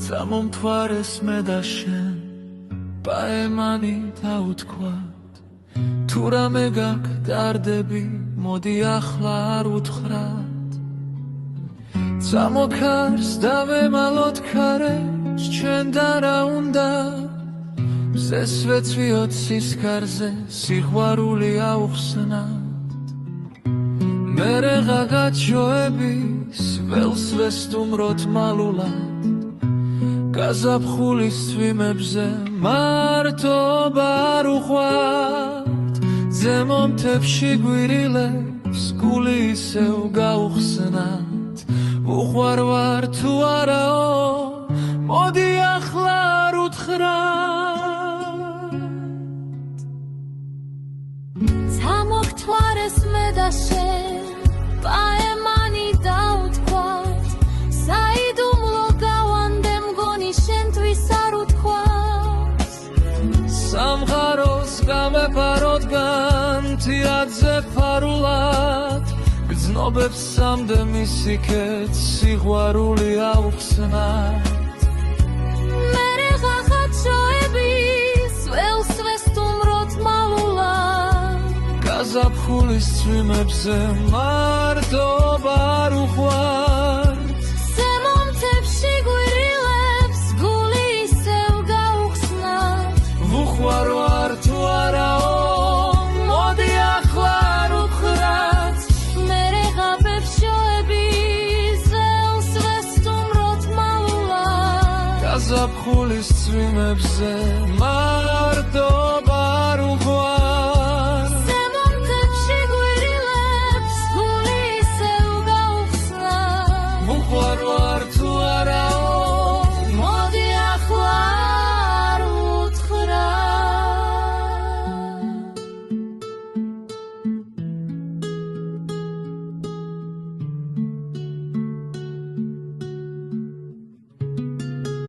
Წამომთვარეს მე და შენ პაემანი დაუთქვათ თუ რამე გაგდარდები მოდი ახლა არ უთხრათ წამოქარს დავემალოთ ქარებს ჩვენთან რა უნდა მზეს ვეცვიოთ სისქარზე სიყვარული აუხსნათ მერე ღაგაჩოების ველს ვესტუმროთ მალულად გაზაფხულის წვიმებზე მარტობა არ უყვართ ზემო მთებში გვირილებს გული ისევ გაუხსნათ უყვარვარ თუ არაო მოდი ახლა არ უთხრათ წამოგვთვალეს მე და შენ პაემანი დაუთქვათ საიდუმლო გავანდე მგონი შენთვის არ უთქვას სამყაროს გამეფაროდგან თირადზე ფარულად გრძნობებს სამდე მისიქეთ სიყვარული აუხსნათ მერე ღაღაჩოების ველს ვესტუმროთ მალულად გაზაფხულის წვიმებზე მარტობა არ უყვართ ზემო მთებში გვირილებს გული ისევ გაუხსნათ ვუყვარვარ თუ არაო მოდი ახლა არ უთხრათ მერე ღაღაჩოების ველს ვესტუმროთ მალულად გაზაფხულის წვიმებზე მარტობა